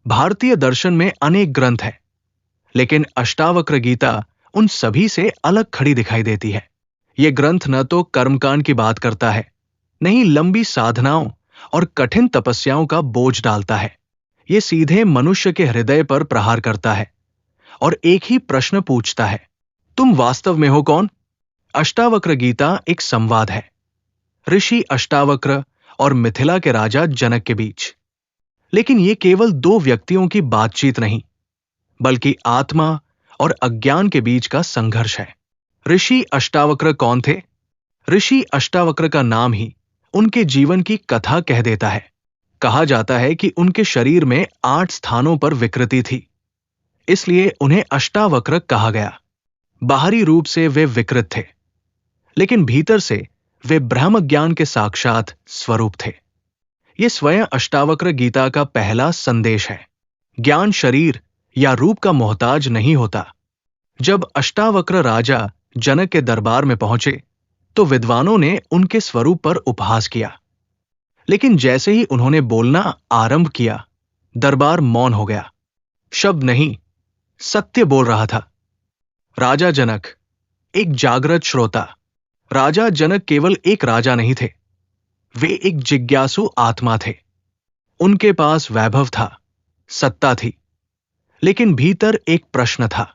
भारतीय दर्शन में अनेक ग्रंथ हैं, लेकिन अष्टावक्र गीता उन सभी से अलग खड़ी दिखाई देती है। ये ग्रंथ न तो कर्मकांड की बात करता है, न ही लंबी साधनाओं और कठिन तपस्याओं का बोझ डालता है। ये सीधे मनुष्य के हृदय पर प्रहार करता है और एक ही प्रश्न पूछता है, तुम वास्तव में हो कौन? अष्टावक्र गीता एक संवाद है, ऋषि अष्टावक्र और मिथिला के राजा जनक के बीच। लेकिन ये केवल दो व्यक्तियों की बातचीत नहीं, बल्कि आत्मा और अज्ञान के बीच का संघर्ष है। ऋषि अष्टावक्र कौन थे? ऋषि अष्टावक्र का नाम ही उनके जीवन की कथा कह देता है। कहा जाता है कि उनके शरीर में 8 स्थानों पर विकृति थी, इसलिए उन्हें अष्टावक्र कहा गया। बाहरी रूप से वे विकृत थे, लेकिन भीतर से वे ब्रह्म ज्ञान के साक्षात स्वरूप थे। ये स्वयं अष्टावक्र गीता का पहला संदेश है। ज्ञान शरीर या रूप का मोहताज नहीं होता। जब अष्टावक्र राजा जनक के दरबार में पहुंचे तो विद्वानों ने उनके स्वरूप पर उपहास किया, लेकिन जैसे ही उन्होंने बोलना आरंभ किया, दरबार मौन हो गया। शब्द नहीं, सत्य बोल रहा था। राजा जनक, एक जागृत श्रोता। राजा जनक केवल एक राजा नहीं थे, वे एक जिज्ञासु आत्मा थे। उनके पास वैभव था, सत्ता थी, लेकिन भीतर एक प्रश्न था,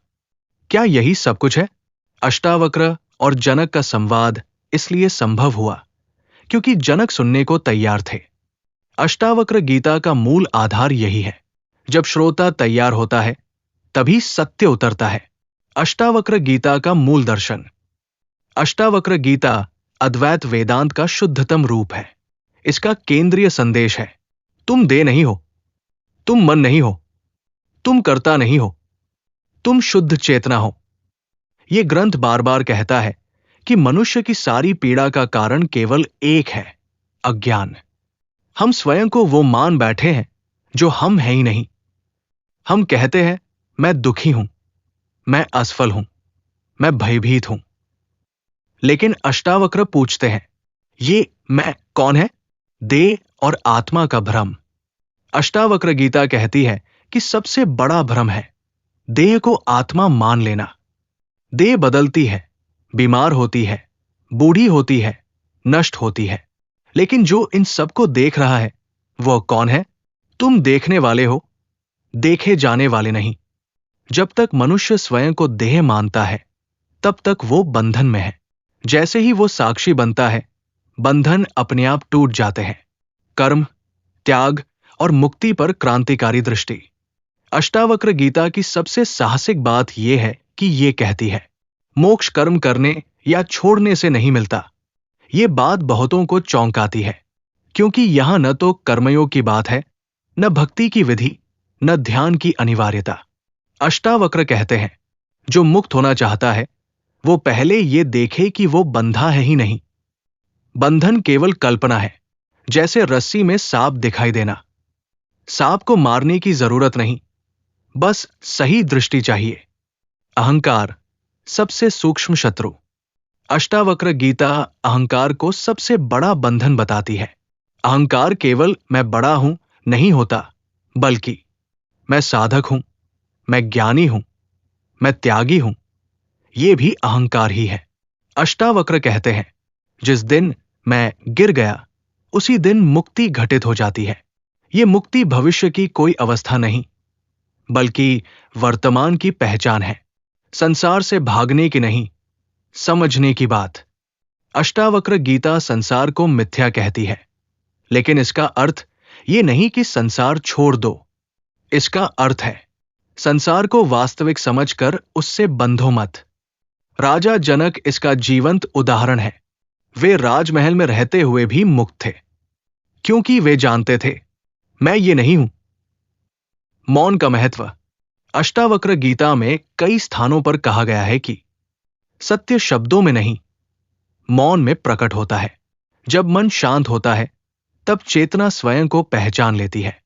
क्या यही सब कुछ है? अष्टावक्र और जनक का संवाद इसलिए संभव हुआ क्योंकि जनक सुनने को तैयार थे। अष्टावक्र गीता का मूल आधार यही है। जब श्रोता तैयार होता है, तभी सत्य उतरता है। अष्टावक्र गीता का मूल दर्शन। अष्टावक्र गीता अद्वैत वेदांत का शुद्धतम रूप है। इसका केंद्रीय संदेश है, तुम देह नहीं हो, तुम मन नहीं हो, तुम कर्ता नहीं हो, तुम शुद्ध चेतना हो। यह ग्रंथ बार बार कहता है कि मनुष्य की सारी पीड़ा का कारण केवल एक है, अज्ञान। हम स्वयं को वो मान बैठे हैं जो हम हैं ही नहीं। हम कहते हैं, मैं दुखी हूं, मैं असफल हूं, मैं भयभीत हूं। लेकिन अष्टावक्र पूछते हैं, ये मैं कौन है? देह और आत्मा का भ्रम। अष्टावक्र गीता कहती है कि सबसे बड़ा भ्रम है देह को आत्मा मान लेना। देह बदलती है, बीमार होती है, बूढ़ी होती है, नष्ट होती है, लेकिन जो इन सबको देख रहा है वह कौन है? तुम देखने वाले हो, देखे जाने वाले नहीं। जब तक मनुष्य स्वयं को देह मानता है, तब तक वो बंधन में है। जैसे ही वो साक्षी बनता है, बंधन अपने आप टूट जाते हैं। कर्म, त्याग और मुक्ति पर क्रांतिकारी दृष्टि। अष्टावक्र गीता की सबसे साहसिक बात यह है कि ये कहती है, मोक्ष कर्म करने या छोड़ने से नहीं मिलता। ये बात बहुतों को चौंकाती है, क्योंकि यहां न तो कर्मयोग की बात है, न भक्ति की विधि, न ध्यान की अनिवार्यता। अष्टावक्र कहते हैं, जो मुक्त होना चाहता है वो पहले ये देखे कि वो बंधा है ही नहीं। बंधन केवल कल्पना है, जैसे रस्सी में सांप दिखाई देना। सांप को मारने की जरूरत नहीं, बस सही दृष्टि चाहिए। अहंकार सबसे सूक्ष्म शत्रु। अष्टावक्र गीता अहंकार को सबसे बड़ा बंधन बताती है। अहंकार केवल मैं बड़ा हूं नहीं होता, बल्कि मैं साधक हूं, मैं ज्ञानी हूं, मैं त्यागी हूं, यह भी अहंकार ही है। अष्टावक्र कहते हैं, जिस दिन मैं गिर गया उसी दिन मुक्ति घटित हो जाती है। यह मुक्ति भविष्य की कोई अवस्था नहीं, बल्कि वर्तमान की पहचान है। संसार से भागने की नहीं, समझने की बात। अष्टावक्र गीता संसार को मिथ्या कहती है, लेकिन इसका अर्थ ये नहीं कि संसार छोड़ दो। इसका अर्थ है, संसार को वास्तविक समझकर उससे बंधो मत। राजा जनक इसका जीवंत उदाहरण है। वे राजमहल में रहते हुए भी मुक्त थे, क्योंकि वे जानते थे, मैं ये नहीं हूं। मौन का महत्व। अष्टावक्र गीता में कई स्थानों पर कहा गया है कि सत्य शब्दों में नहीं, मौन में प्रकट होता है। जब मन शांत होता है, तब चेतना स्वयं को पहचान लेती है।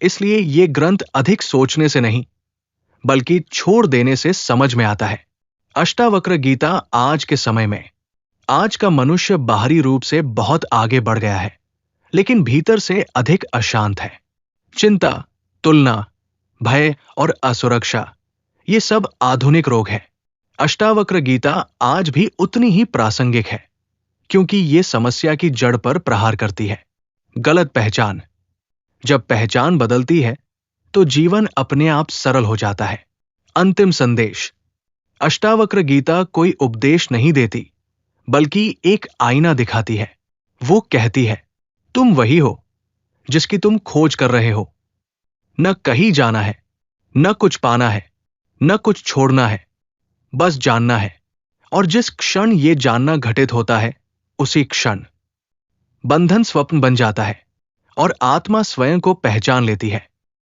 इसलिए ये ग्रंथ अधिक सोचने से नहीं, बल्कि छोड़ देने से समझ में आता है। अष्टावक्र गीता आज के समय में, आज का मनुष्य बाहरी रूप से बहुत आगे बढ़ गया है, लेकिन भीतर से अधिक अशांत है। चिंता, तुलना, भय और असुरक्षा, ये सब आधुनिक रोग हैं। अष्टावक्र गीता आज भी उतनी ही प्रासंगिक है, क्योंकि ये समस्या की जड़ पर प्रहार करती है। गलत पहचान। जब पहचान बदलती है तो जीवन अपने आप सरल हो जाता है। अंतिम संदेश। अष्टावक्र गीता कोई उपदेश नहीं देती, बल्कि एक आईना दिखाती है। वो कहती है, तुम वही हो जिसकी तुम खोज कर रहे हो। न कहीं जाना है, न कुछ पाना है, न कुछ छोड़ना है, बस जानना है। और जिस क्षण ये जानना घटित होता है, उसी क्षण बंधन स्वप्न बन जाता है और आत्मा स्वयं को पहचान लेती है।